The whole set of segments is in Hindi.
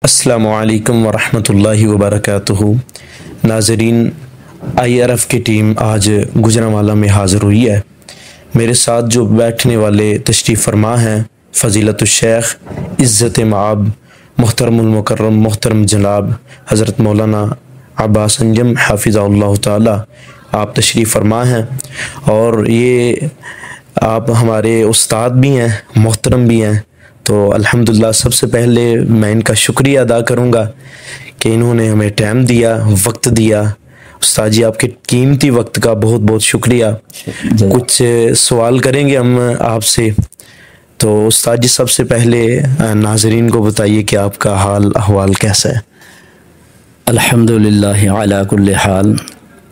अस्सलामु अलैकुम वरहमतुल्लाहि वबरकातुहू। नाज़रीन, IRF की टीम आज गुजरांवाला में हाज़िर हुई है। मेरे साथ जो बैठने वाले तशरीफ़ फरमा हैं फ़ज़ीलतुश शेख इज़्ज़त माब मुहतरमुल मुकर्रम मुहतरम जनाब हज़रत मौलाना अब्बास अंजम हाफ़िज़हुल्लाह ताला, आप तशरीफ़ फरमा हैं और ये आप हमारे उस्ताद भी हैं, मोहतरम भी हैं। तो अल्हम्दुलिल्लाह सबसे पहले मैं इनका शुक्रिया अदा करूँगा कि इन्होंने हमें टाइम दिया, वक्त दिया। उस्ताद जी, आपके कीमती वक्त का बहुत बहुत शुक्रिया। कुछ सवाल करेंगे हम आपसे। तो उस्ताद जी, सबसे पहले नाज़रीन को बताइए कि आपका हाल अहवाल कैसा है? अल्हम्दुलिल्लाह अला कुल्ली हाल,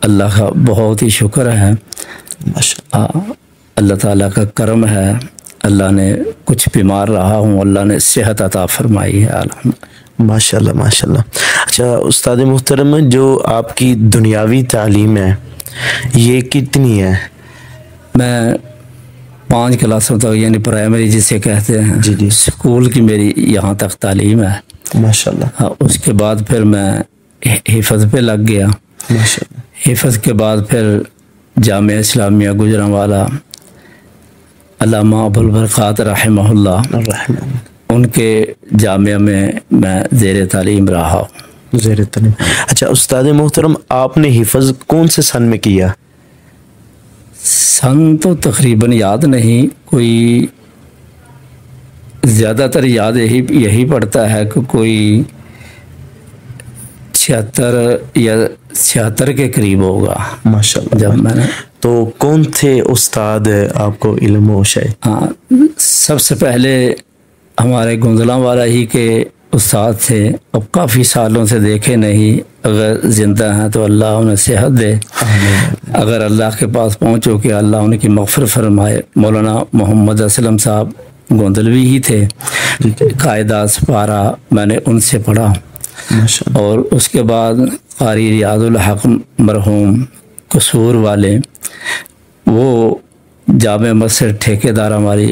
अल्लाह का बहुत ही शुक्र है। अल्लाह ताला का करम है। अल्लाह ने कुछ बीमार रहा हूँ, अल्लाह ने सेहत अता फरमाई है। माशाल्लाह माशाल्लाह। अच्छा उस्ताद मुहतरम, जो आपकी दुनियावी तालीम है ये कितनी है? मैं 5 क्लासों तक यानी प्राइमरी जिसे कहते हैं जी जी, स्कूल की मेरी यहाँ तक तालीम है माशाल्लाह। हाँ, उसके बाद फिर मैं हिफ़्ज़ पे लग गया। माशाल्लाह। हिफ़्ज़ के बाद फिर जामिया इस्लामिया गुजरांवाला अल्लामा अबुल बरक़ात रहमहुल्लाह, उनके जामिया में मैं ज़ेर तालीम रहा हूँ। ज़ेर तालीम। अच्छा उस्ताद मोहतरम, आपने हिफ़्ज़ कौन से सन में किया? सन तो तकरीबन याद नहीं, कोई ज़्यादातर याद यही पड़ता है कि कोई 76 या 76 के करीब होगा माशाल्लाह। जब मैंने। तो कौन थे उस्ताद आपको इल्म होश है? हाँ, सबसे पहले हमारे गुंजलांवाला ही के उस्ताद थे। अब काफ़ी सालों से देखे नहीं, अगर ज़िंदा हैं तो अल्लाह उन्हें सेहत दे। अगर अल्लाह के पास पहुँचो कि अल्लाह उनकी मग़फ़िरत फरमाए। मौलाना मोहम्मद असलम साहब गोंदलवी ही थे, कायदा सपारा मैंने उनसे पढ़ा। और उसके बाद क़ारी रियाज़ुल हक़ मरहूम कसूर वाले, वो जामे मस्जिद ठेकेदार हमारी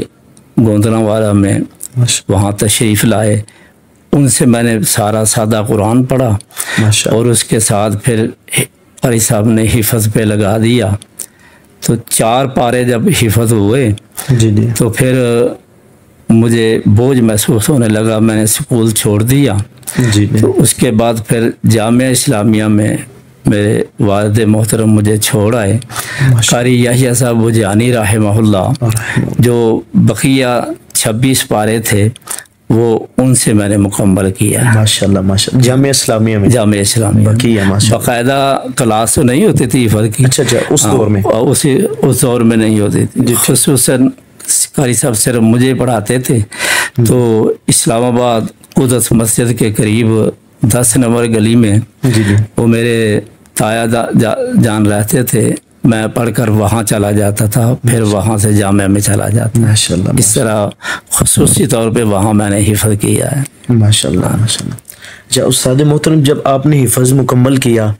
गोंदलांवाला में वहाँ तशरीफ़ लाए। उनसे मैंने सारा सादा कुरान पढ़ा और उसके साथ फिर क़ारी साहब ने हिफ़्ज़ पे लगा दिया। तो 4 पारे जब हिफ़्ज़ हुए जी जी, तो फिर मुझे बोझ महसूस होने लगा, मैंने स्कूल छोड़ दिया। जी, तो उसके बाद फिर जामिया इस्लामिया में मेरे वालिद मोहतरम मुझे छोड़ आए। क़ारी याहिया साहब बुजानी रहमहुल्लाह, जो बकिया 26 पारे थे वो उनसे मैंने मुकम्मल किया। माशाल्लाह माशाल्लाह। जामिया इस्लामिया में? जामिया इस्लामिया बकिया माशाल्लाह। बाकायदा क्लास तो नहीं होती थी फ़र्क की। अच्छा, उस दौर में? उस दौर में नहीं होती थी। ख़ुसूसन क़ारी साहब सिर्फ मुझे पढ़ाते थे। तो इस्लामाबाद कुदस मस्जिद के करीब 10 नंबर गली में वो मेरे ताया जान रहते थे। मैं पढ़कर वहाँ चला जाता था, फिर वहाँ से जामिया में चला जाता। माशाल्लाह। इस तरह ख़ुसूसी तौर पे वहाँ मैंने हिफ़्ज़ किया है। माशाल्लाह माशाल्लाह। अच्छा उस्ताद मोहतरम, जब आपने हिफ़्ज़ मुकम्मल किया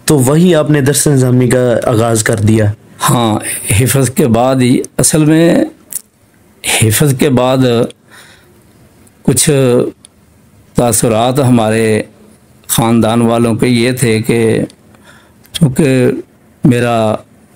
तो वही आपने दर्स निज़ामी का आगाज़ कर दिया? हाँ, हिफ़्ज़ के बाद ही, असल में हिफ़्ज़ के बाद कुछ तासुरात हमारे ख़ानदान वालों के ये थे कि चूँकि मेरा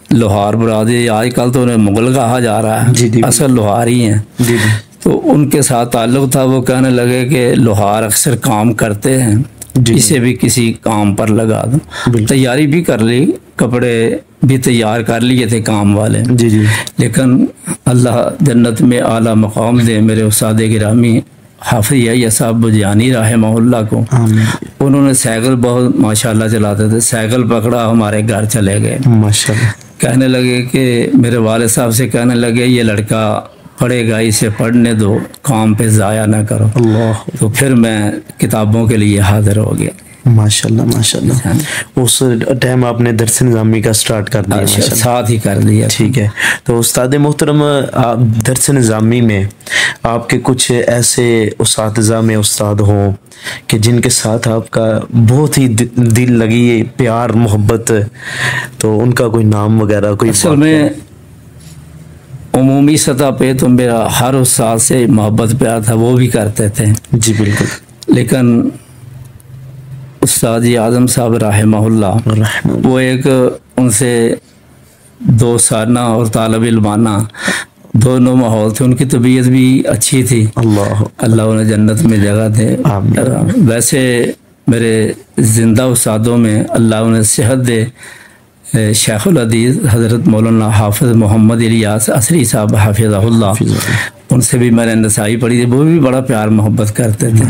लोहार बरादरी, आजकल तो उन्हें मुग़ल कहा जा रहा है, जी जी, असल लोहार ही हैं। जी जी, तो उनके साथ ताल्लुक़ था। वो कहने लगे कि लोहार अक्सर काम करते हैं, इसे भी किसी काम पर लगा दो। तैयारी भी कर ली, कपड़े भी तैयार कर लिए थे काम वाले। जी जी, लेकिन अल्लाह जन्नत में आला मकाम दे मेरे उस्ताद गिरामी हाफ़िज़ याहिया साहब बुजानी रहमहुल्लाह को। उन्होंने साइकिल बहुत माशाल्लाह चलाते थे, साइकिल पकड़ा हमारे घर चले गए। माशाल्लाह। कहने लगे कि मेरे वाले साहब से कहने लगे ये लड़का पढ़ेगा, इसे पढ़ने दो, काम पे ज़ाया ना करो। अल्लाह। तो फिर मैं किताबों के लिए हाज़िर हो गया। माशाल्लाह माशाल्लाह। उस टाइम आपने दर्स निज़ामी का स्टार्ट कर दिया? साथ ही कर दिया। ठीक है। तो उस्ताद मोहतरम, आप दर्स निज़ामी में आपके कुछ ऐसे उस्ताज़ा में उस्ताद हों कि जिनके साथ आपका बहुत ही दिल लगी, प्यार मोहब्बत, तो उनका कोई नाम वगैरह कोई? असल में उमूमी सतह पे तो मेरा हर उस्ताद से मोहब्बत प्यार था, वो भी करते थे। जी बिल्कुल। लेकिन उस्ताद आज़म साहब रहमहुल्लाह, वो एक उनसे दोस्ताना और तालब इल्माना दोनों माहौल थे। उनकी तबीयत भी अच्छी थी, अल्लाह उन्हें जन्नत में जगह दे। वैसे मेरे ज़िंदा उस्तादों में अल्लाह उन्हें सेहत दे, शेखुल हदीस हज़रत मौलाना हाफिज़ मोहम्मद इलियास असरी साहब हाफिज़हुल्लाह, उनसे भी मैंने नसाई पढ़ी थी, वो भी बड़ा प्यार मोहब्बत करते थे।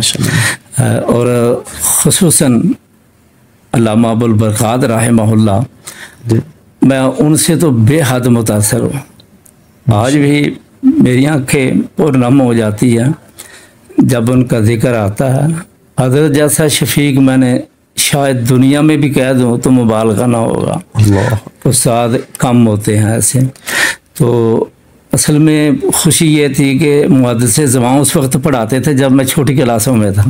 और ख़ुसूसन अल्लामा अबुल बरक़ात रहमहुल्लाह, मैं उनसे तो बेहद मुतासर हूँ। आज भी मेरी आँखें पुरनम हो जाती हैं जब उनका जिक्र आता है। हज़रत जैसा शफीक मैंने शायद दुनिया में भी कह दूँ तो मुबालगा ना होगा, उस्ताद कम होते हैं ऐसे। तो असल में खुशी ये थी कि मुहद्दिस ज़मां उस वक्त पढ़ाते थे जब मैं छोटी क्लासों में था।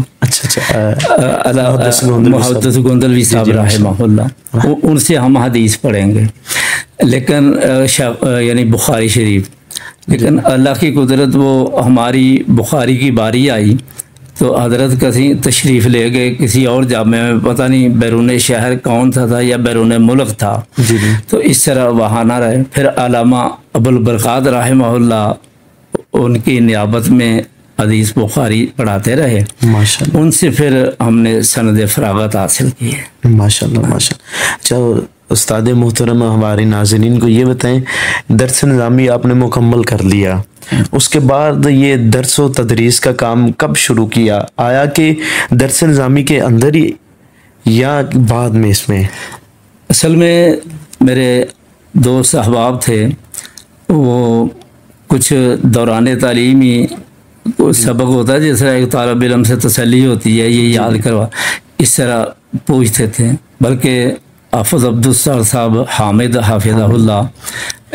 मुहद्दिस गोंदलवी साहब रहमहुल्लाह, उनसे हम हदीस पढ़ेंगे, लेकिन यानी बुखारी शरीफ। लेकिन अल्लाह की कुदरत, वो हमारी बुखारी की बारी आई तो हज़रत कहीं तशरीफ़ ले गए किसी और जामे में, पता नहीं बैरून शहर कौन था या बैरून मुल्क था। तो इस तरह वहाँ ना रहे। फिर अल्लामा अबुल बरक़ात रहमहुल्लाह उनकी नियाबत में हदीस बुखारी पढ़ाते रहे माशाअल्लाह। उनसे फिर हमने सनद फ़रागत हासिल की है माशाअल्लाह माशाअल्लाह। अच्छा उस्ताद मोहतरम, हमारे नाज़रीन को ये बताएं, दर्स निज़ामी आपने मुकम्मल कर लिया, उसके बाद ये दर्स व तदरीस का काम कब शुरू किया? आया कि दर्स निज़ामी के अंदर ही या बाद में इसमें? असल में मेरे दोस्त अहबाब थे, वो कुछ दौरान तालीम ही कोई सबक होता है, जिस तरह एक तालिब इल्म से तसल्ली होती है, ये याद करवा, इस तरह पूछते थे। बल्कि हाफिज़ अब्दुल साहब हामिद हाफिज़हुल्लाह,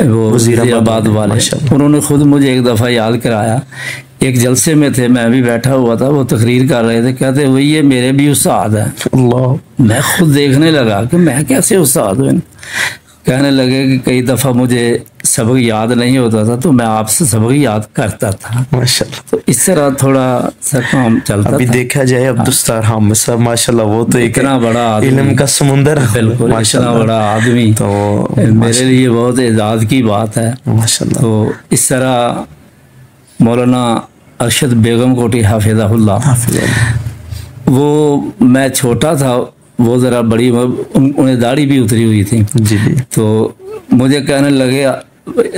वो वज़ीराबाद वाले, उन्होंने ख़ुद मुझे एक दफ़ा याद कराया। एक जलसे में थे, मैं भी बैठा हुआ था, वो तकरीर कर रहे थे, कहते वही ये मेरे भी उस्ताद हैं। अल्लाह। मैं खुद देखने लगा कि मैं कैसे उस्ताद हूँ। कहने लगे कि कई दफ़ा मुझे सबक याद नहीं होता था तो मैं आपसे सबक याद करता था माशाल्लाह। तो इस तरह थोड़ा सा काम चलता अभी था। देखा जाए अब्दुल हामिद साहब माशाल्लाह, वो तो इतना बड़ा इल्म का समुंदर, बिल्कुल इतना बड़ा आदमी, तो मेरे लिए बहुत एजाज़ की बात है माशाल्लाह। तो इस तरह मौलाना अरशद बेगम कोटी हाफिज़हुल्लाह, वो मैं छोटा था, वो ज़रा बड़ी, उन्हें दाढ़ी भी उतरी हुई थी जी। तो मुझे कहने लगे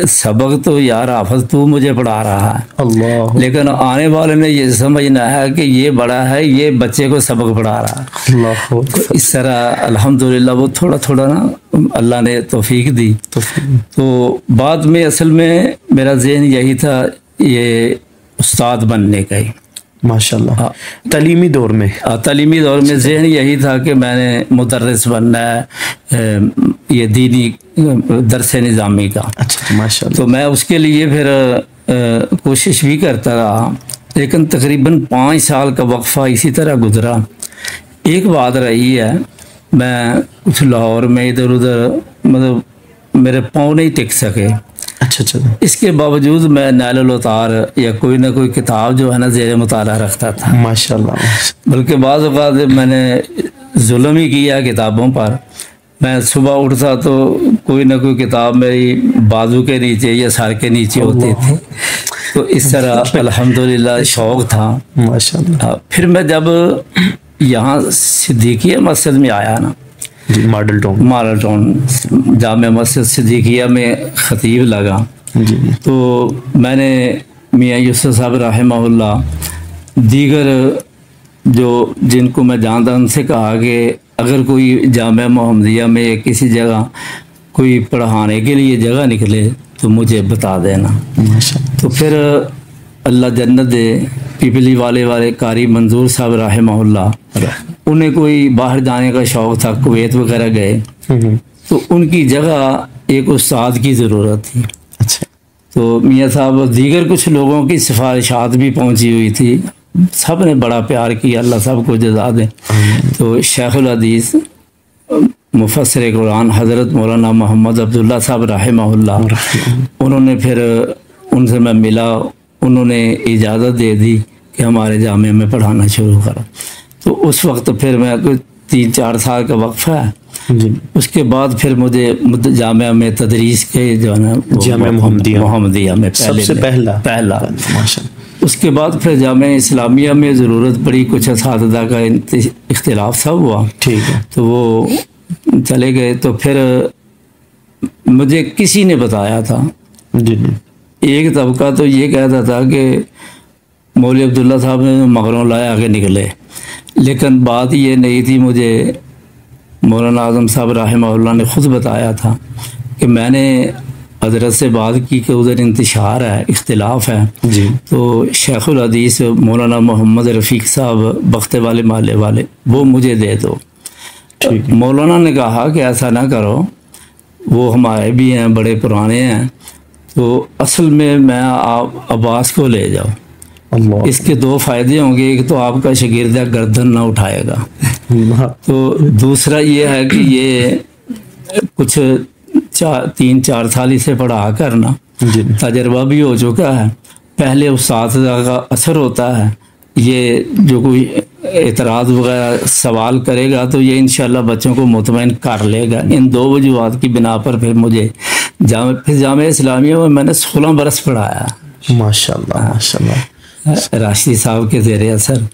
सबक तो यार हाफिज़ तू मुझे पढ़ा रहा है, अल्लाह, लेकिन आने वाले ने ये समझना है कि ये बड़ा है, ये बच्चे को सबक पढ़ा रहा है, अल्लाह। तो इस तरह अल्हम्दुलिल्लाह वो थोड़ा थोड़ा ना अल्लाह ने तौफीक दी। तो बाद में असल में मेरा ज़हन यही था ये उस्ताद बनने का ही माशाल्लाह। तालीमी दौर में ज़हन यही था कि मैंने मुदर्रिस बनना है, ये दीनी दरस निज़ामी का। अच्छा माशाल्लाह। तो मैं उसके लिए फिर कोशिश भी करता रहा, लेकिन तकरीबन 5 साल का वक्फ़ा इसी तरह गुजरा। एक बात रही है, मैं कुछ लाहौर में इधर उधर, मतलब मेरे पाँव नहीं टिक सके। अच्छा। इसके बावजूद मैं नाइल उतार या कोई ना कोई किताब जो है ना ज़ेर मुताला रखता था माशाल्लाह। बल्कि बाज़ औक़ात मैंने जुल्म ही किया किताबों पर। मैं सुबह उठता तो कोई ना कोई किताब मेरी बाजू के नीचे या सर के नीचे होती थी। तो इस तरह अल्हम्दुलिल्लाह शौक़ था माशाल्लाह। फिर मैं जब यहाँ सिद्दीकिया मस्जिद में आया ना, मॉडल टाउन जामे मस्जिद सिद्दीकिया में ख़तीब लगा जी। तो मैंने मियाँ यूसुफ साहब रहमहुल्लाह, दीगर जो जिनको मैं जानता उनसे कहा कि अगर कोई जामे मोहम्मदिया में किसी जगह कोई पढ़ाने के लिए जगह निकले तो मुझे बता देना। तो फिर अल्लाह जन्नत दे, पिपली वाले कारी मंजूर साहब रहमहुल्लाह, उन्हें कोई बाहर जाने का शौक़ था, कुवैत वगैरह गए, तो उनकी जगह एक उस्ताद की ज़रूरत थी। अच्छा। तो मियाँ साहब दीगर कुछ लोगों की सिफारिशात भी पहुँची हुई थी, सब ने बड़ा प्यार किया, अल्लाह सब को जज़ा दे। तो शेखुल हदीस मुफस्सिर कुरान हज़रत मौलाना मोहम्मद अब्दुल्ला साहब रहमहुल्लाह, उन्होंने फिर उनसे मैं मिला, उन्होंने इजाज़त दे दी कि हमारे जामे में पढ़ाना शुरू करो। तो उस वक्त फिर मैं कुछ 3-4 साल का वक्फा है। जी। उसके बाद फिर मुझे जामिया में तदरीस के जो है ना जामिया मोहम्मदिया में सबसे पहला माशाअल्लाह। उसके बाद फिर जामिया इस्लामिया में ज़रूरत पड़ी, कुछ असातिज़ा का इख्तिलाफ सा हुआ, ठीक है, तो वो चले गए। तो फिर मुझे किसी ने बताया था, जी, एक तबका तो ये कहता था कि मौलवी अब्दुल्ला साहब ने मगरों लाए आगे निकले, लेकिन बात ये नहीं थी। मुझे मौलाना आज़म साहब रहमहुल्लाह ने ख़ुद बताया था कि मैंने हज़रत से बात की कि उधर इंतशार है, इख्तिलाफ है, जी। तो शेखुल हदीस मौलाना मोहम्मद रफ़ीक साहब बख्ते वाले माले वाले वो मुझे दे दो। मौलाना ने कहा कि ऐसा ना करो, वो हमारे भी हैं, बड़े पुराने हैं, तो असल में मैं आप अब्बास को ले जाओ, इसके 2 फ़ायदे होंगे। एक तो आपका शागिर्द गर्दन ना उठाएगा, तो दूसरा ये है कि ये कुछ 3-4 साल इसे पढ़ा करना, तजर्बा भी हो चुका है। पहले उस्ताद का असर होता है, ये जो कोई एतराज़ वगैरह सवाल करेगा तो ये इंशाल्लाह बच्चों को मुतमईन कर लेगा। इन 2 वजूहात की बिना पर फिर मुझे जामिया इस्लामिया में मैंने 16 बरस पढ़ाया। माशाल्लाह माशाल्लाह। राशिद साहब के ज़ेरे असर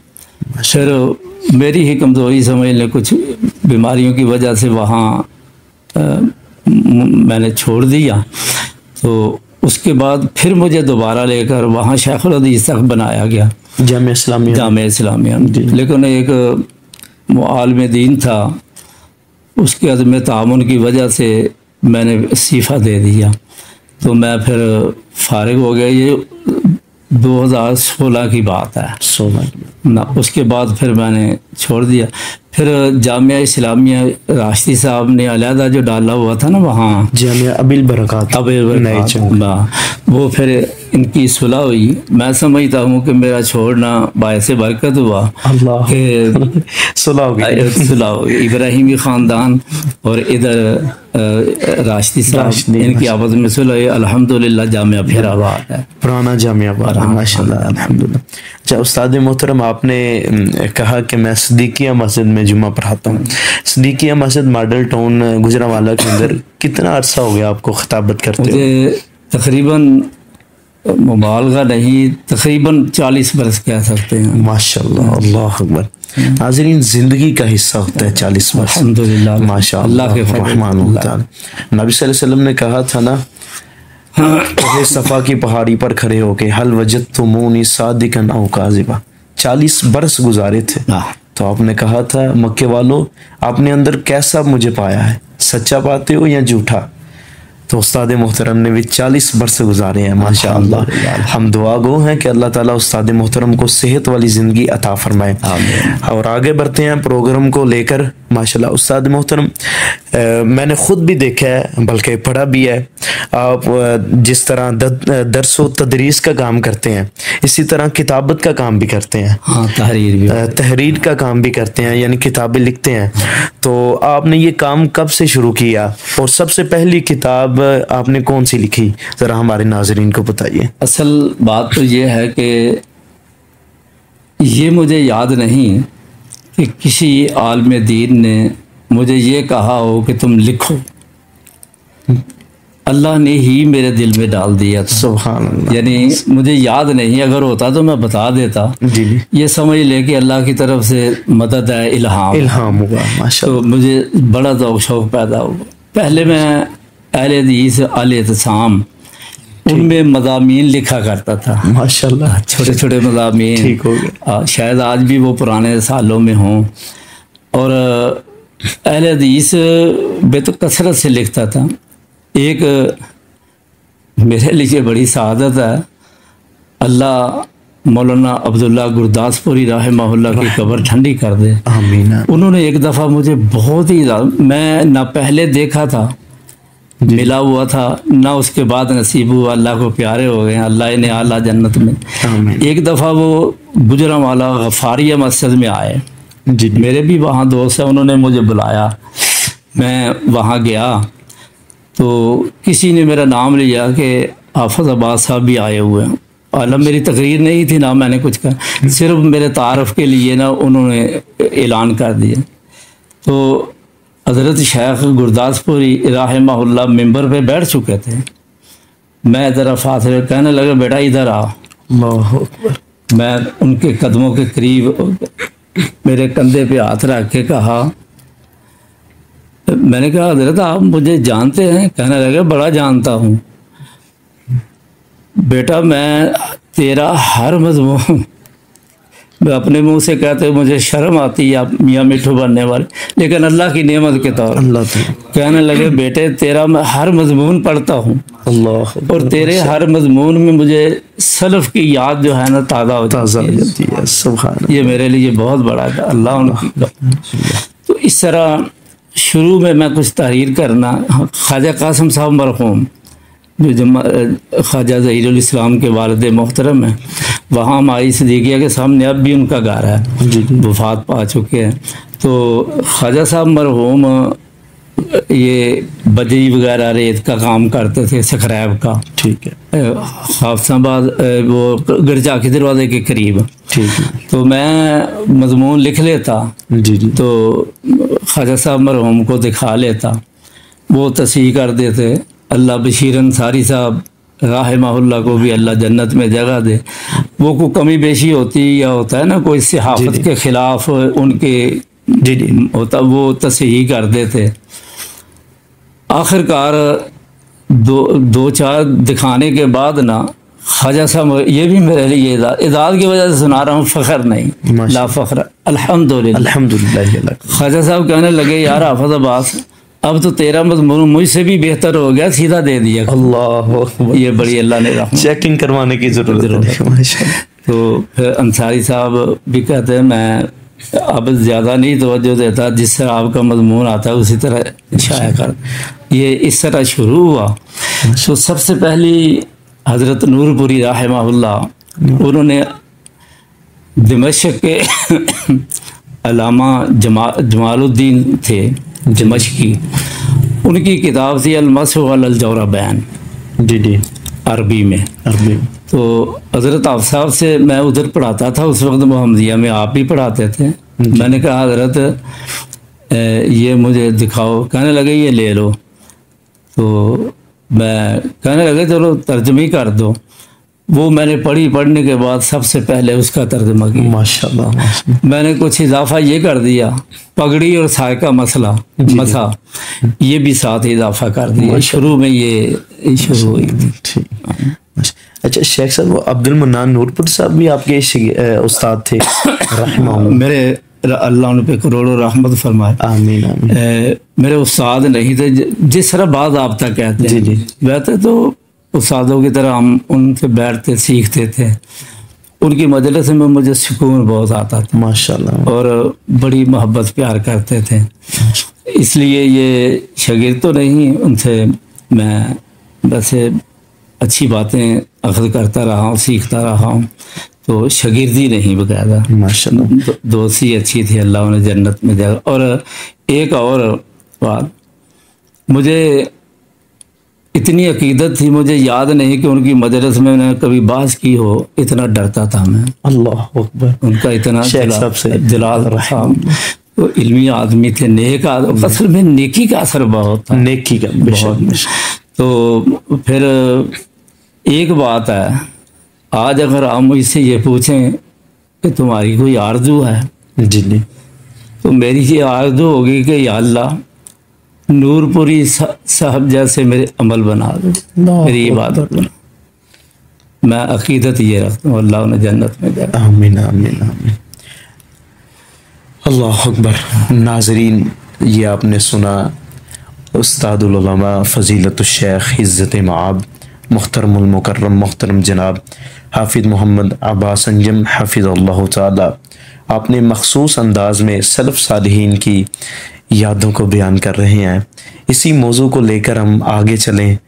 फिर मेरी ही कमज़ोरी समझ लें, कुछ बीमारियों की वजह से वहाँ मैंने छोड़ दिया। तो उसके बाद फिर मुझे दोबारा लेकर वहाँ शेखुल हदीस तक बनाया गया, जामिया इस्लामिया। लेकिन एक आलिम दीन था, उसके अदम तामुन की वजह से मैंने इस्तीफ़ा दे दिया, तो मैं फिर फारिग हो गया। ये 2016 की बात है, 16 ना। उसके बाद फिर मैंने छोड़ दिया। फिर जामिया इस्लामिया राशिद साहब ने अलहदा जो डाला हुआ था ना वहाँ, जामिया अबिल बरकत, वो फिर इनकी सुलह हुई। मैं समझता हूँ कि मेरा छोड़ना बायसे बरकत हुआ, कि सुलह हो गई। इब्राहिमी ख़ानदान और इधर राशिद साहब, इनकी आपस में सुलह, अल्हम्दुलिल्लाह जामिया फिर आबाद है, पुराना जामिया माशाल्लाह अल्हम्दुलिल्लाह। अच्छा उस्ताद मोहतरम, आपने कहा कि मैं सिद्दीकिया मस्जिद में जुम्मा पढ़ाता हूँ। सिद्दीकिया मस्जिद मॉडल टाउन गुजरांवाला के अंदर कितना अरसा हो गया आपको खिताबत करते हुए? मुझे तकरीबन मुबालगा नहीं, तकरीबन 40 बरस कह सकते हैं। माशाल्लाह, अल्लाह अकबर। नाज़रीन, जिंदगी का हिस्सा होता है 40 वर्ष, अल्हम्दुलिल्लाह, माशाअल्लाह के रहमान। नबी सल्लल्लाहु अलैहि वसल्लम ने कहा था ना, सफ़ा की पहाड़ी पर खड़े होके हल वजदतुमूनी सादिकन औ काज़िबा, 40 बरस गुजारे थे। तो आपने कहा था, मक्के वालों आपने अंदर कैसा मुझे पाया है, सच्चा पाते हो या झूठा? तो उस्ताद मोहतरम ने भी 40 बरस गुजारे हैं माशाअल्लाह। हम दुआ गो हैं कि अल्लाह ताला उस्ताद मोहतरम को सेहत वाली ज़िंदगी अता फरमाए। और आगे बढ़ते हैं प्रोग्राम को लेकर। माशाअल्लाह उस्ताद मोहतरम, मैंने ख़ुद भी देखा है, बल्कि पढ़ा भी है, आप जिस तरह दर्स व तदरीस का काम करते हैं, इसी तरह किताबत का काम भी करते हैं। हाँ, तहरीर का काम भी करते हैं, यानी किताबें लिखते हैं। तो आपने ये काम कब से शुरू किया और सबसे पहली किताब आपने कौन सी लिखी, ज़रा हमारे नाज़रीन को बताइए। असल बात तो ये है कि ये मुझे याद नहीं कि किसी आलिम दीन ने मुझे ये कहा हो कि तुम लिखो, अल्लाह ने ही मेरे दिल में डाल दिया था। सुभान अल्लाह। यानी मुझे याद नहीं, अगर होता तो मैं बता देता। जी। ये समझ ले कि अल्लाह की तरफ से मदद है, इल्हाम हुआ माशाअल्लाह। तो मुझे बड़ा ज़ौक़ शौक़ पैदा हुआ। पहले मैं अहले हदीस अल-इत्साम उनमें मज़ामीन लिखा करता था माशाअल्लाह, छोटे छोटे मज़ामीन। ठीक हो गया। शायद आज भी वो पुराने सालों में हों। और अहले हदीस में तो कसरत से लिखता था। एक मेरे लिए बड़ी सआदत है, अल्लाह मौलाना अब्दुल्ला गुरदासपुरी रहमहुल्लाह की कब्र ठंडी कर दे, आमीन। उन्होंने एक दफ़ा मुझे बहुत ही, मैं ना पहले देखा था, मिला हुआ था, ना उसके बाद नसीब हुआ, अल्लाह को प्यारे हो गए, अल्लाह ने आला जन्नत में। एक दफ़ा वो गुजरांवाला गफ़ारिया मस्जिद में आए जी। मेरे भी वहाँ दोस्त हैं, उन्होंने मुझे बुलाया, मैं वहाँ गया तो किसी ने मेरा नाम लिया कि हाफ़िज़ अब्बास साहब भी आए हुए हैं। आलम मेरी तकरीर नहीं थी ना, मैंने कुछ कहा, सिर्फ मेरे तारफ़ के लिए ना उन्होंने ऐलान कर दिया। तो हज़रत शेख गुरदासपुरी रहमहुल्लाह मिंबर पे बैठ चुके थे। मैं ज़रा फासले कहने लगा, बेटा इधर आओ। अल्लाह अकबर। मैं उनके कदमों के करीब मेरे कंधे पे हाथ रख के कहा, मैंने कहा हज़रत आप मुझे जानते हैं? कहने लगे बड़ा जानता हूँ बेटा, मैं तेरा हर मजमून, मैं अपने मुंह से कहते मुझे शर्म आती है आप मियाँ मिठू बनने वाले, लेकिन अल्लाह की नेमत के तौर अल्लाह। कहने लगे बेटे तेरा मैं हर मजमून पढ़ता हूँ अल्लाह, और तेरे हर मजमून में मुझे सलफ़ की याद जो है ना ताज़ा हो जाती है। सुभान, ये मेरे लिए बहुत बड़ा था, अल्लाह उनकी। तो इस तरह शुरू में मैं कुछ तहरीर करना, ख्वाजा कासिम साहब मरहूम जो ख्वाजा ज़हीरुल इस्लाम के वालिद मोहतरम हैं, वहाँ हमारी सदीकिया के सामने अब भी उनका घर है, वफ़ात पा चुके हैं। तो ख्वाजा साहब मरहूम ये बजरी वगैरह रेत का काम करते थे, सकरैब का। ठीक है। हाफसाबाद वो गिरजा के दरवाजे के करीब। ठीक है। तो मैं मजमून लिख लेता जी, तो ख्वाजा साहब मरहूम को दिखा लेता, वो तस्हीह कर देते। अल्लाह बशीर अंसारी साहब रहमहुल्लाह को भी अल्लाह जन्नत में जगह दे। वो कोई कमी बेशी होती या होता है ना कोई सहाफ़त के ख़िलाफ़ उनके होता, वो तस्हीह कर देते। आखिरकार दो चार दिखाने के बाद ना ख्वाजा साहब, ये भी मेरे लिए इदाद की वजह से सुना रहा हूँ, फ़ख्र नहीं, ला फ़ख्र, अल्हम्दुलिल्लाह अल्हम्दुलिल्लाह। ख्वाजा साहब कहने लगे यार हाफ़िज़ अब्बास, अब तो तेरा मजमून मुझसे भी बेहतर हो गया, सीधा दे दिया। अल्लाह, ये बड़ी अल्लाह ने चेकिंग करवाने की ज़रूरत है। तो फिर अंसारी साहब भी कहते हैं मैं अब ज़्यादा नहीं तवज्जो देता, जिस तरह आपका मजमून आता है उसी तरह शाया कर। ये इस तरह शुरू हुआ। तो सबसे पहली हज़रत नूरपुरी रहमहुल्लाह, उन्होंने दिमश्क के अल्लामा जमालुद्दीन थे दिमश्की, उनकी किताब थी अल-मस्ह अलल जौरबैन जी अरबी में। तो हज़रत आप साहब से मैं उधर पढ़ाता था, उस वक्त मोहम्मदिया में आप भी पढ़ाते थे। मैंने कहा हज़रत ये मुझे दिखाओ, कहने लगे ये ले लो। तो मैं कहने लगे चलो तर्जमी कर दो। वो मैंने पढ़ने के बाद सबसे पहले उसका तर्जमा किया। माशाल्लाह। मैंने कुछ इजाफा ये कर दिया, पगड़ी और साय का मसा ये भी साथ इजाफा कर दिया। शुरू में ये शुरू हुई थी। अच्छा शेख साहब, वो अब्दुल मन्नान नूरपुर साहब भी आपके उस्ताद थे? मेरे अल्लाह उन पे करोड़ों रहमत फरमाए। आमीन आमीन। मेरे उस्ताद नहीं थे, जिस तरह बात आप तक कहते हैं जी, वैसे तो उस्तादों की तरह हम उनसे बैठते सीखते थे। उनकी मजलिस में मुझे सुकून बहुत आता था माशाल्लाह, और बड़ी मोहब्बत प्यार करते थे। इसलिए ये शागिर्द तो नहीं, उनसे मैं वैसे अच्छी बातें अखज़ करता रहा हूँ, सीखता रहा हूँ, तो शागिर्दी नहीं बकायदा माशाल्लाह। दोस्ती अच्छी थी, अल्लाह उन्हें जन्नत में जगह। और एक और बात, मुझे इतनी अकीदत थी, मुझे याद नहीं कि उनकी मजलिस में मैंने कभी बात की हो, इतना डरता था मैं। अल्लाह अकबर। उनका इतना जलाल रहा। तो इल्मी आदमी थे, नेक आदमी, असल में नेकी का असर बहुत था, नेकी का बहुत। तो फिर एक बात है, आज अगर आप मुझसे ये पूछें कि तुम्हारी कोई आरज़ू है जी, तो मेरी ये आरज़ू होगी कि या अल्लाह नूरपुरी साहब जैसे मेरे अमल बना दो, मेरी इबादत बना। मैं अकीदत ये रखता हूँ, अल्लाह उन्हें जन्नत में दे। आमीन आमीन आमीन। अल्लाह अकबर। नाज़रीन, ये आपने सुना उस्तादुल उलमा फ़ज़ीलतुश शेख इज़्ज़त मआब मुहतरमुल मुकर्रम मोहतरम जनाब हाफिज़ मोहम्मद अब्बास अंजम हफ़िज़हुल्लाह ताला, आपने मखसूस अंदाज में सलफ़ सालिहीन की यादों को बयान कर रहे हैं। इसी मौजू को लेकर हम आगे चलें।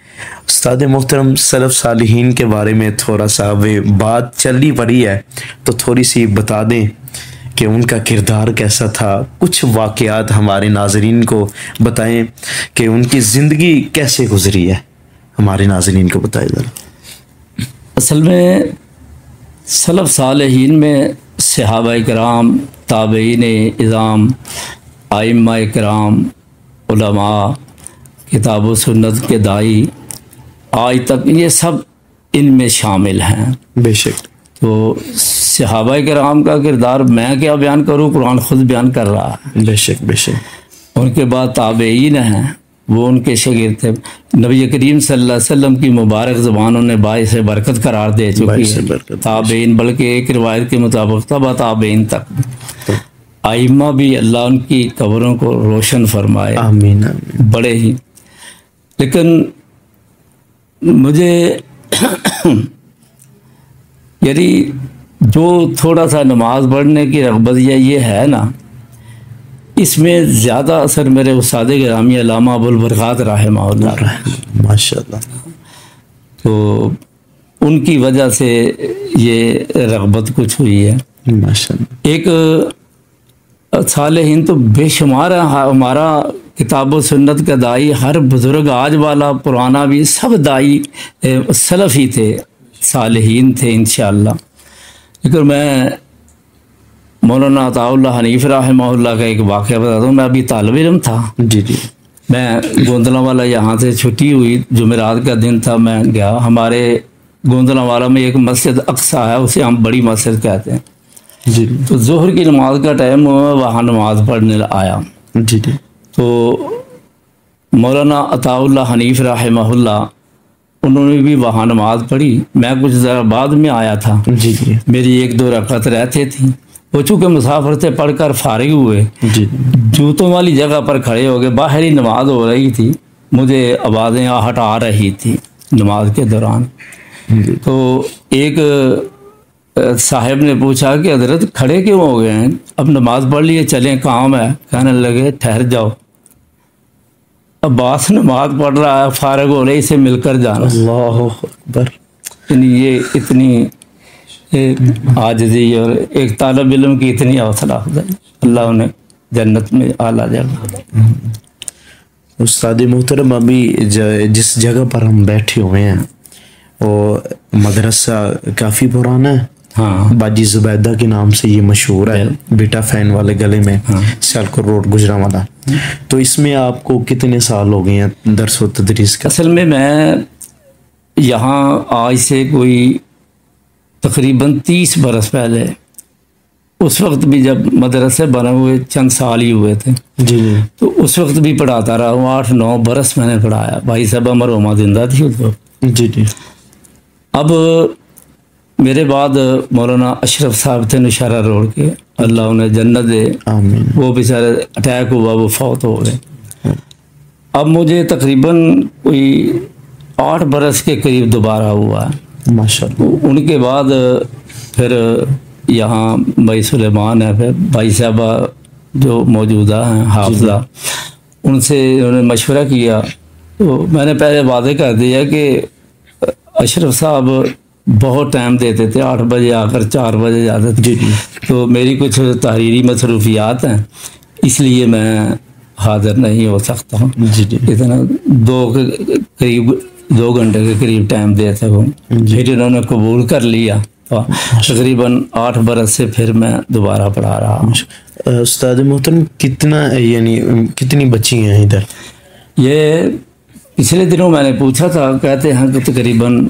उस्ताद मोहतरम, सलफ़ सालिहीन के बारे में थोड़ा सा वे बात चली पड़ी है, तो थोड़ी सी बता दें कि उनका किरदार कैसा था। कुछ वाक़यात हमारे नाज़रीन को बताएं कि उनकी ज़िंदगी कैसे गुजरी है, हमारे नाज़रीन को बताएं ज़रा। असल में सलफ़ सालिहीन में सहाबा-ए-किराम, ताबईन इज़ाम, आइम्मा इकराम, उलमा, किताब व सुन्नत के दाई आज तक, ये सब इनमें शामिल हैं। बेशक। तो सहाबा किराम का किरदार मैं क्या बयान करूँ, कुरान खुद बयान कर रहा है। बेशक बेशक। उनके बाद ताबईन हैं, वो उनके शागिर्द थे। नबी करीम सल्लल्लाहु अलैहि वसल्लम की मुबारक ज़बान उन्हें बाइस बरकत करार दे चुकी है। ताबईन, बल्कि एक रिवायत के मुताबिक तबा ताबईन तक। आइम्मा भी अल्लाह उनकी कब्रों को रोशन फरमाए, आमीन आमीन। बड़े ही। लेकिन मुझे यानी जो थोड़ा सा नमाज पढ़ने की रग़बत ये है ना, इसमें ज़्यादा असर मेरे उस्ताद गिरामी अल्लामा अबुल बरक़ात रहमहुल्लाह, माशाअल्लाह, तो उनकी वजह से ये रग़बत कुछ हुई है माशाअल्लाह। एक सालेहीन तो बेशुमार है। हमारा किताब व सुन्नत का दाई, हर बुज़ुर्ग आज वाला पुराना भी, सब दाई सलफ़ ही थे, सालेहीन थे इंशाअल्लाह। लेकिन मैं मौलाना अताउल्लाह हनीफ रहमहुल्लाह का एक वाक़या बताता हूँ। मैं अभी तालिब इल्म था जी जी। मैं गोंदलावाला यहाँ से छुट्टी हुई, जुमेरात का दिन था, मैं गया। हमारे गोंदलावाला में एक मस्जिद अक्सा है, उसे हम बड़ी मस्जिद कहते हैं जी। तो ज़ोहर की नमाज का टाइम हुआ, वहाँ नमाज पढ़ने आया जी जी। तो मौलाना अताउल्लाह हनीफ रहमहुल्लाह उन्होंने भी वहाँ नमाज पढ़ी। मैं कुछ ज़रा बाद में आया था जी जी। मेरी एक दो रकात रहते थी। वो चूँकि मुसाफिर से पढ़कर फारिग हुए, जी, जूतों वाली जगह पर खड़े हो गए। बाहर ही नमाज हो रही थी, मुझे आवाज़ें आहट आ रही थी नमाज के दौरान। तो एक साहब ने पूछा कि हजरत खड़े क्यों हो गए हैं, अब नमाज पढ़ लिए, चलें, काम है। कहने लगे ठहर जाओ, अब्बास नमाज पढ़ रहा है, फारिग हो रही, इसे मिलकर जाना। अल्लाहु अकबर। ये इतनी आजिज़ी और एक तालिब इल्म की इतनी हौसला अफजाई, अल्लाह उन्हें जन्नत में आला जगह। उस्ताद मोहतरम, अभी जिस जगह पर हम बैठे हुए हैं वो मदरसा काफ़ी पुराना है। हाँ, बाजी जुबैदा के नाम से ये मशहूर है, बेटा फैन वाले गले में, सियालकोट रोड गुजरांवाला। तो इसमें आपको कितने साल हो गए हैं दर्स व तदरीस का? असल में मैं यहाँ आज से कोई तकरीबन 30 बरस पहले, उस वक्त भी जब मदरसे बने हुए चंद साल ही हुए थे जी जी, तो उस वक्त भी पढ़ाता रहा हूँ। 8-9 बरस मैंने पढ़ाया। भाई साहब मरहुमा जिंदा थी उस वक्त। जी जी। अब मेरे बाद मौलाना अशरफ साहब थे नौशहरा रोड के, अल्लाह उन्हें जन्नत दे, आमीन। वो बेचारे अटैक हुआ, वो फौत हो गए। अब मुझे तकरीबन कोई 8 बरस के करीब दोबारा हुआ है माशाअल्लाह। उनके बाद फिर यहाँ भाई सुलेमान है, फिर भाई साहबा जो मौजूदा हैं हाफिज़ा, उनसे उन्होंने मशवरा किया। तो मैंने पहले वादे कर दिया कि अशरफ साहब बहुत टाइम देते थे, 8 बजे आकर 4 बजे जाते थे। जी जी। तो मेरी कुछ तहरीरी मसरूफियात हैं, इसलिए मैं हाज़िर नहीं हो सकता हूँ। जी जी। इतना 2 घंटे के करीब टाइम दे सकूँ। फिर इन्होंने कबूल कर लिया। तो तकरीबन 8 बरस से फिर मैं दोबारा पढ़ा रहा हूँ। उस्ताद मोहतरम, कितनी बच्ची हैं इधर? ये पिछले दिनों मैंने पूछा था, कहते हैं कि तकरीबन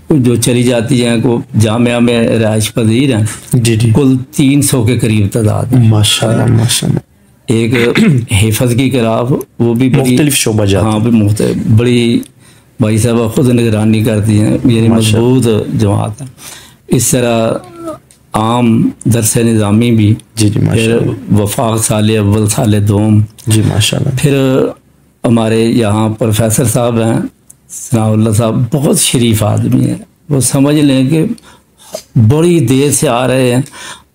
जो चली जाती हैं को जामिया में रहाइश पजीर हैं जी जी, कुल 300 के करीब तादाद है। माशाअल्लाह माशाअल्लाह। एक हिफज की किताब, वो भी मुख्तलिफ शोबा जात। हाँ, भी मुख्तलिफ, बड़ी भाई साहब खुद निगरानी करती हैं, मेरी मजबूत जमात है। इस तरह आम दरस निज़ामी भी, जी जी, फिर वफाक साल अव्वल साल दोम, जी माशाअल्लाह। फिर हमारे यहाँ प्रोफेसर साहब हैं सनाउल्लाह साहब, बहुत शरीफ आदमी है। वो समझ लें कि बड़ी देर से आ रहे हैं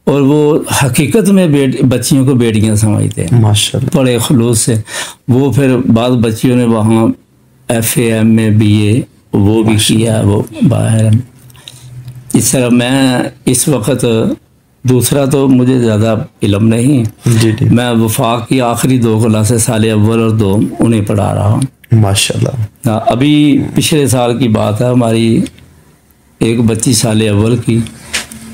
और वो हकीकत में बच्चियों को बेटियां समझते हैं माशाअल्लाह, बड़े खुलूस से। वो फिर बाद बच्चियों ने वहाँ FA में BA वो भी किया, वो बाहर। इस तरह मैं इस वक्त, दूसरा तो मुझे ज़्यादा इल्म नहीं, जी जी, मैं वफाक की आखिरी 2 क्लासें साल अव्वल और दोम उन्हें पढ़ा रहा हूँ माशाअल्लाह। अभी पिछले साल की बात है, हमारी एक बच्ची साल अव्वल की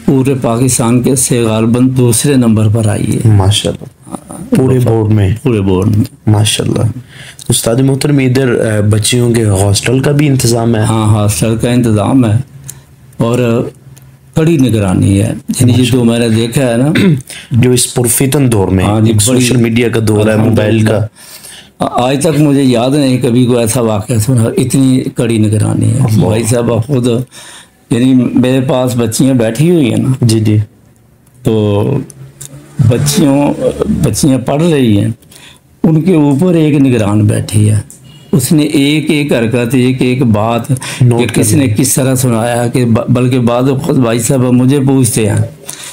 पूरे पाकिस्तान के से गालबन दूसरे नंबर पर आई है माशाअल्लाह। पूरे बोर्ड में? पूरे बोर्ड में माशाल्लाह। उस्ताद मोहतरम, इधर बच्चियों के हॉस्टल का भी इंतज़ाम है? हाँ, हॉस्टल का इंतज़ाम है और कड़ी निगरानी है। यानी ये जो मैंने देखा है ना, जो इस पुरफितन दौर में, हाँ जी, सोशल मीडिया का दौर है, मोबाइल का, आज तक मुझे याद नहीं कभी कोई ऐसा वाक़या सुना, इतनी कड़ी निगरानी है भाई साहब। आप खुद, यानी मेरे पास बच्चियाँ बैठी हुई हैं ना जी जी, तो बच्चियाँ पढ़ रही हैं, उनके ऊपर एक निगरान बैठी है, उसने एक एक हरकत, एक एक बात कि किसने किस तरह सुनाया, कि बल्कि बाद खुद भाई साहब मुझे पूछते हैं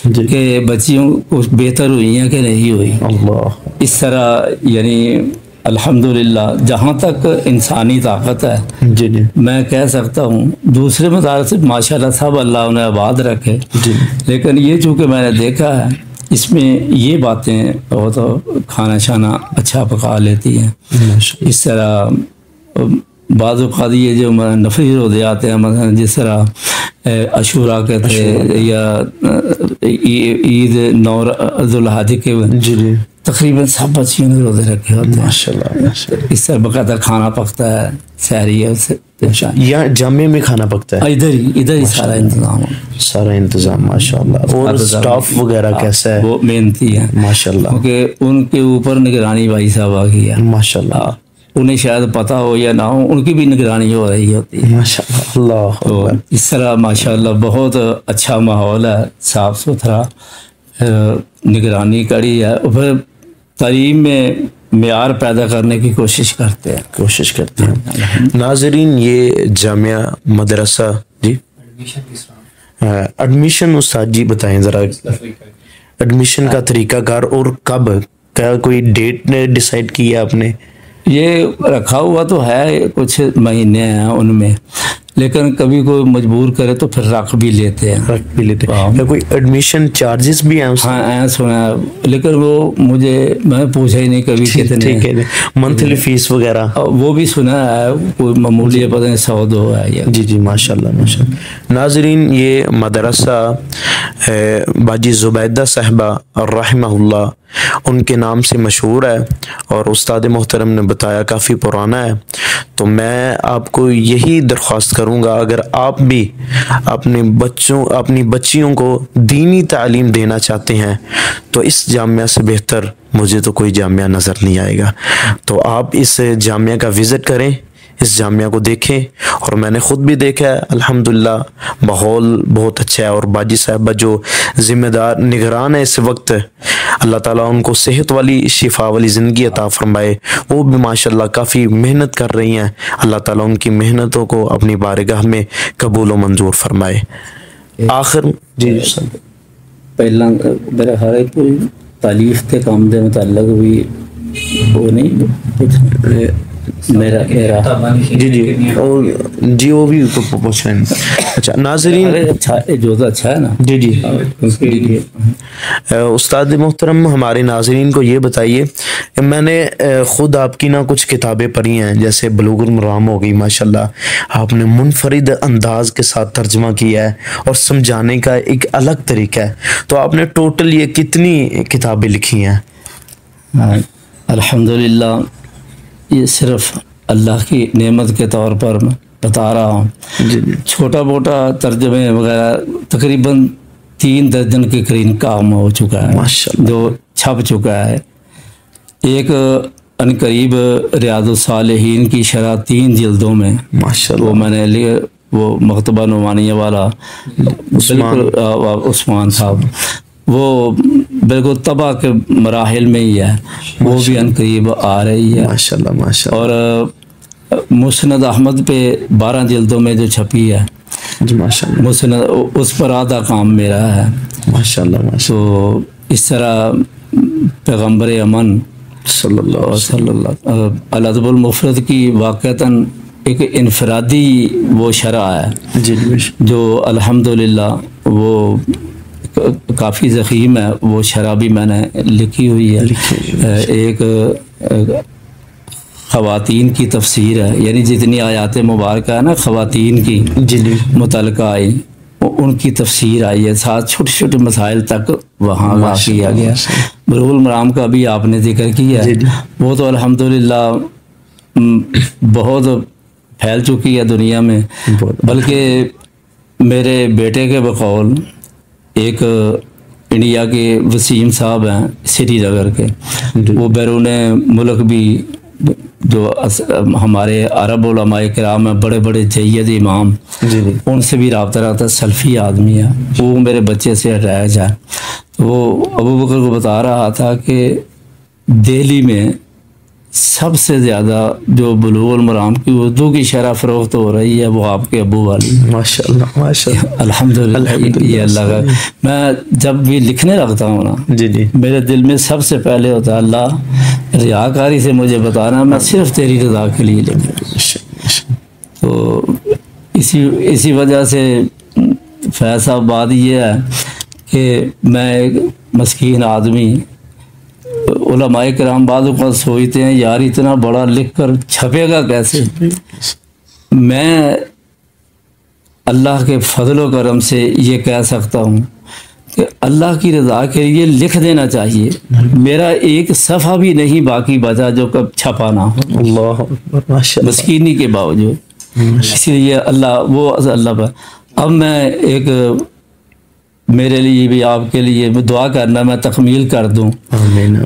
कि बच्चियों कुछ बेहतर हुई हैं कि नहीं हुई। अल्लाह। इस तरह यानी अल्हम्दुलिल्लाह जहाँ तक इंसानी ताकत है जी जी, मैं कह सकता हूँ, दूसरे मदारस से माशाल्लाह सब अल्लाह उन्हें आबाद रखे, लेकिन ये चूँकि मैंने देखा है इसमें ये बातें बहुत खाना शाना अच्छा पका लेती हैं। इस तरह बाज़ औक़ात ये जो नफरी रोज़े आते हैं, मतलब जिस तरह अशूरा के थे या ईद नौरुल-हज के, जी जी, तकरीबन सब बच्चियों ने रोज़े रखे होते हैं माशाल्लाह। इस तरह बकायदा खाना पकता है, सहरी है उससे। यहाँ जामे में खाना पकता है? इधर ही सारा इंतज़ाम है, सारा इंतज़ाम माशाल्लाह। और स्टाफ वगैरह कैसा है? वो मेहनती है माशाल्लाह, क्योंकि उनके ऊपर निगरानी भाई साहब आ गई है माशाल्लाह। उन्हें शायद पता हो या ना हो, उनकी भी निगरानी हो रही होती है माशाल्लाह। अल्लाह तो अकबर। इस तरह माशाल्लाह बहुत अच्छा माहौल है, साफ़ सुथरा, निगरानी कड़ी है, और फिर तालीम में मेयार पैदा करने की कोशिश करते हैं। नाज़रीन, ये जामिया मदरसा जी, एडमिशन उस्ताद जी बताएं ज़रा, एडमिशन का तरीकाकार और कब, क्या कोई डेट ने डिसाइड किया आपने? ये रखा हुआ तो है, कुछ महीने हैं उनमें, लेकिन कभी कोई मजबूर करे तो फिर रख भी लेते हैं। क्या कोई एडमिशन चार्जेस भी हैं? हाँ, ऐसा सुना है, लेकिन वो मैं पूछा ही नहीं कभी कितने। ठीक है, मंथली फीस वगैरह वो भी सुना है, कोई मामूली है, पता नहीं 100-2 है ये। जी जी, माशाल्लाह माशाल्लाह। नाज़रीन, ये मदरसा बाजी ज़ुबैदा साहिबा रहमहुल्लाह उनके नाम से मशहूर है, और उस्ताद मोहतरम ने बताया काफ़ी पुराना है। तो मैं आपको यही दरख्वास्त करूँगा, अगर आप भी अपनी बच्चियों को दीनी तालीम देना चाहते हैं तो इस जामिया से बेहतर मुझे तो कोई जामिया नज़र नहीं आएगा। तो आप इस जामिया का विज़िट करें, इस जामिया को देखें, और मैंने ख़ुद भी देखा है, अल्हम्दुलिल्लाह माहौल बहुत अच्छा है। और बाजी साहबा जो ज़िम्मेदार निगरान है इस वक्त, अल्लाह ताला उनको सेहत वाली, शिफा वाली ज़िंदगी अता फरमाए। वो भी माशाल्लाह काफ़ी मेहनत कर रही हैं, अल्लाह ताला उनकी मेहनतों को अपनी बारगाह में कबूल व मंजूर फरमाए। आखिर जी सर, पहला मेरा हर एक कोई तालीफ के काम के मुताल्लिक भी वो नहीं मेरा जी जी, और जी वो भी पूछ रहे हैं। अच्छा नाज़रीन, अच्छा जो तो अच्छा है ना। जी जी, उस्ताद मोहतरम, हमारे नाज़रीन को ये बताइए, मैंने ख़ुद आपकी ना कुछ किताबें पढ़ी हैं, जैसे बलूगुल मराम हो गई, माशाल्लाह आपने मुनफरिद अंदाज के साथ तर्जमा किया है और समझाने का एक अलग तरीका है। तो आपने टोटल ये कितनी किताबें लिखी हैं? अल्हम्दुलिल्लाह, ये सिर्फ अल्लाह की नेमत के तौर पर मैं बता रहा हूँ। छोटा मोटा तर्जमे वगैरह तकरीबन 3 दर्जन के करीब काम हो चुका है, माशाल्लाह, जो छप चुका है। एक अनकरीब रियादुस्सालिहीन की शरह 3 जिल्दों में, माशाल्लाह, वो मैंने लिए, वो मकतबा नुमानिया वाला उस्मान साहब, वो बिल्कुल तबाह के मराहिल में ही है, वो भी अनकरीब आ रही है माशाल्लाह माशाल्लाह। और मुस्नद अहमद पे 12 जिल्दों में जो छपी है जी माशाल्लाह, मुस्नद, उस पर आधा काम मेरा है माशाल्लाह माशाल्लाह। तो इस तरह पैगम्बर अमन सल्लल्लाहु अल-अदबुल मुफरद की वाक़तन एक इनफरादी वो शरह है जी, जो अल्हम्दुलिल्लाह वो काफ़ी ज़ख़ीम है। वो शरह भी मैंने लिखी हुई है। एक ख़वातीन की तफसीर है, यानी जितनी आयात मुबारक है ना ख़वातीन की जी मुतल्लिक़ आई, उनकी तफसीर आई है, साथ छोटे छोटे मसाइल तक वहाँ वाक़ किया गया। बुलुगुल मराम का भी आपने जिक्र किया है, वो तो अल्हम्दुलिल्लाह बहुत फैल चुकी है दुनिया में। बल्कि मेरे बेटे के बकौल एक इंडिया के वसीम साहब हैं श्रीनगर के, वो बैरून मुल्क भी जो हमारे अरब उलमाए किराम हैं, बड़े बड़े जय्यद इमाम, उनसे भी रब्ता रखता है, सल्फ़ी आदमी है, वो मेरे बच्चे से अटैच है। तो वो अबू बकर को बता रहा था कि दिल्ली में सबसे ज़्यादा जो बुलुगुल मराम की उर्दू की शरह फ़रोख्त हो रही है वो आपके अबू वाली। माशाअल्लाह माशाअल्लाह, अल्हम्दुलिल्लाह, ये अल्लाह का। मैं जब भी लिखने लगता हूँ ना, मेरे दिल में सबसे पहले होता है अल्लाह रियाकारी से मुझे बताना, मैं सिर्फ तेरी रज़ा के लिए लिख रहा हूँ। तो इसी वजह से फैसला बात ये है कि मैं एक मस्कीन आदमी, उलमाए किराम बाद को सोचते हैं यार इतना बड़ा लिख कर छपेगा कैसे। मैं अल्लाह के फजल करम से ये कह सकता हूँ कि अल्लाह की रज़ा के लिए लिख देना चाहिए। मेरा एक सफ़ा भी नहीं बाकी बचा जो कब छपा ना हो, मस्कीनी के बावजूद। इसलिए अल्लाह पर अब मैं एक मेरे लिए भी आपके लिए मैं दुआ करना, मैं तकमील कर दूं।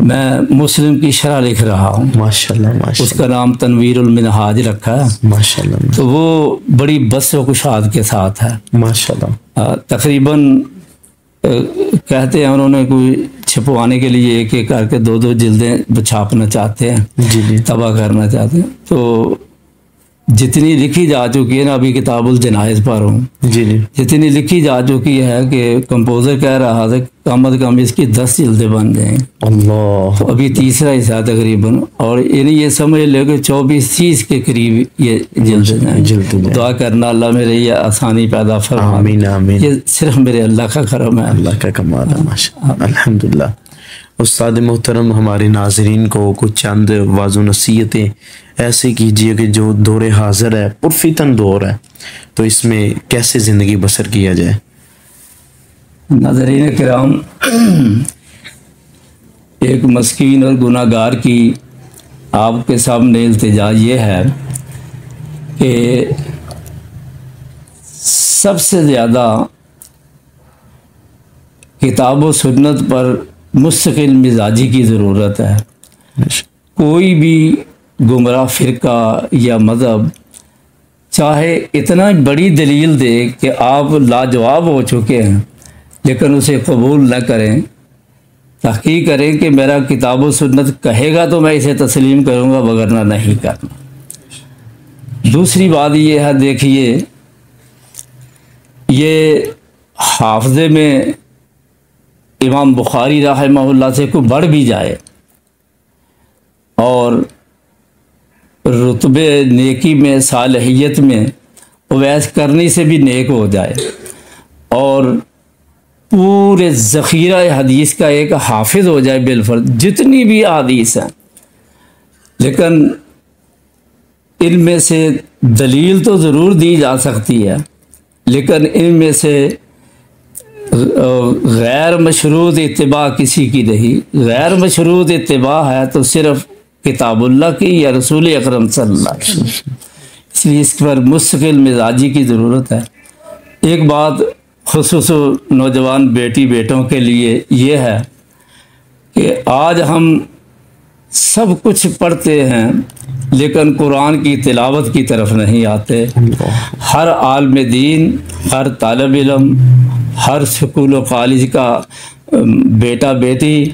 मैं मुस्लिम की शरह लिख रहा हूँ, माशाअल्लाह माशाअल्लाह। उसका नाम तनवीरुल मिनहाज रखा है, माशाअल्लाह। तो वो बड़ी बस व कुशाद के साथ है, माशाअल्लाह। तकरीबन कहते हैं उन्होंने कोई छपवाने के लिए एक एक करके 2-2 जिल्दें छापना चाहते हैं, तबाह करना चाहते हैं। तो जितनी लिखी जा चुकी है ना, अभी किताबुल जनाइज़ पर हूँ, जितनी लिखी जा चुकी है कि कंपोज़र कह रहा था कम अज़ कम इसकी 10 जिल्दें बन जाएंगी। अल्लाह, तो अभी तीसरा हिस्सा तकरीबन, और यानी ये समझ लो कि 24-30 के करीब ये जिल्दें हैं। दुआ करना अल्लाह मेरे ये आसानी पैदा फरमाए। आमीन आमीन। ये सिर्फ मेरे अल्लाह का करम है, अल्लाह का कमाल है, माशाअल्लाह अल्हम्दुलिल्लाह। उस्ताद मोहतरम, हमारे नाजरीन को कुछ चंद वाज़ो नसीहतें ऐसे कीजिए कि जो दौर हाज़िर है, पुरफितन दौर है, तो इसमें कैसे ज़िंदगी बसर किया जाए। नाज़रीन किराम, एक मस्कीन और गुनाहगार की आपके सामने इल्तिजा ये है कि सबसे ज़्यादा किताब व सुन्नत पर मुस्तकिल मिजाजी की ज़रूरत है। कोई भी गुमराह फ़िरका या मज़हब चाहे इतना बड़ी दलील दे कि आप लाजवाब हो चुके हैं, लेकिन उसे कबूल न करें, तहक़ीक़ करें कि मेरा किताब व सुन्नत कहेगा तो मैं इसे तस्लीम करूँगा, वगरना नहीं करना। दूसरी बात यह है, देखिए ये हाफ़ज़े में इमाम बुखारी रहमहुल्लाह से कोई बढ़ भी जाए और रुतबे नेकी में, सालहियत में अवैस करने से भी नेक हो जाए और पूरे ज़ख़ीरा हदीस का एक हाफिज़ हो जाए बिलफर्ज, जितनी भी हदीस हैं, लेकिन इनमें से दलील तो ज़रूर दी जा सकती है, लेकिन इनमें से गैर मशरूत इत्तिबा किसी की नहीं। गैर मशरूत इत्तिबा है तो सिर्फ किताबुल्लाह की या रसूल अकरम सल्लल्लाहु अलैहि वसल्लम। इसलिए इस पर मुस्तकिल मिजाजी की ज़रूरत है। एक बात खुसूस नौजवान बेटी बेटों के लिए ये है कि आज हम सब कुछ पढ़ते हैं लेकिन कुरान की तिलावत की तरफ नहीं आते। हर आलिम दीन, हर तालिब इल्म, हर स्कूल व कॉलेज का बेटा बेटी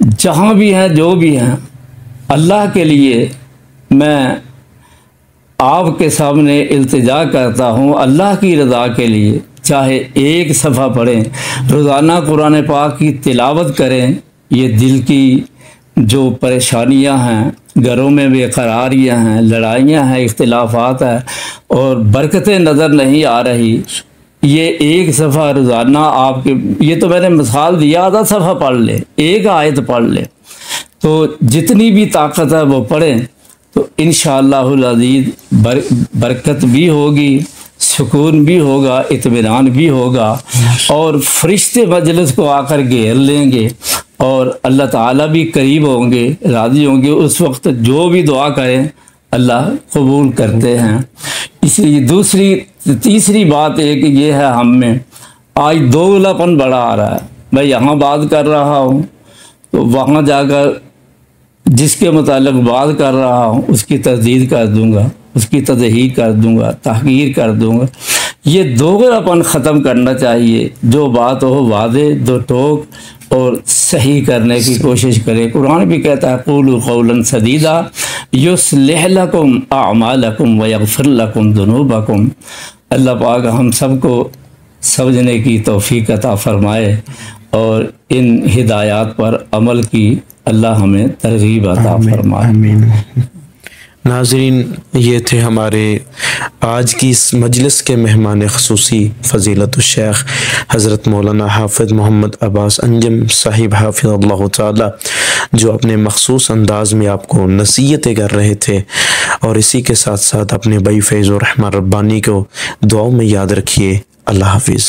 जहाँ भी हैं, जो भी हैं, अल्लाह के लिए मैं आपके सामने इल्तिजा करता हूँ, अल्लाह की रज़ा के लिए चाहे एक सफ़ा पढ़ें, रोज़ाना कुरान पाक की तिलावत करें। ये दिल की जो परेशानियां हैं, घरों में बेकरारियां हैं, लड़ाइयां हैं, इख्तिलाफात हैं और बरकतें नज़र नहीं आ रही, ये एक सफ़ा रोज़ाना आपके, ये तो मैंने मिसाल दिया, आधा सफ़ा पढ़ ले, एक आयत पढ़ ले, तो जितनी भी ताकत है वो पढ़ें, तो इंशाअल्लाहुल अज़ीज़ बरकत भी होगी, सुकून भी होगा, इत्मीनान भी होगा, और फरिश्ते मजलिस को आकर घेर लेंगे और अल्लाह ताला भी करीब होंगे, राज़ी होंगे। उस वक्त जो भी दुआ करें अल्लाह कबूल करते हैं। इसलिए तीसरी बात एक ये है, हम में आज दोगलापन बड़ा आ रहा है। मैं यहाँ बात कर रहा हूँ तो वहाँ जाकर जिसके मुतालिक बात कर रहा हूँ उसकी तस्दीद कर दूँगा, उसकी तज़हीक कर दूँगा, तहकीर कर दूँगा। ये दोगलापन ख़त्म करना चाहिए। जो बात हो वादे दो टोक और सही करने की कोशिश करें। कुरान भी कहता है क़ूलू क़ौलन सदीदा युस्लिह लकुम अअमालकुम व यग़फ़िर लकुम ज़ुनूबकुम। अल्लाह पाक हम सबको समझने की तौफ़ीक़ अता फ़रमाए और इन हिदायत पर अमल की अल्लाह हमें तरग़ीब अता फ़रमाए। नाज़रीन, ये थे हमारे आज की इस मजलिस के मेहमान ख़ुसूसी फ़ज़ीलतुश शेख हज़रत मौलाना हाफ़िज़ मोहम्मद अब्बास अंजम साहिब हाफ़िज़हुल्लाह ताला, जो अपने मख़सूस अंदाज़ में आपको नसीहतें कर रहे थे। और इसी के साथ साथ अपने भाई फैज़ और रहमान रब्बानी को दुआओं में याद रखिए। अल्लाह हाफ़िज़।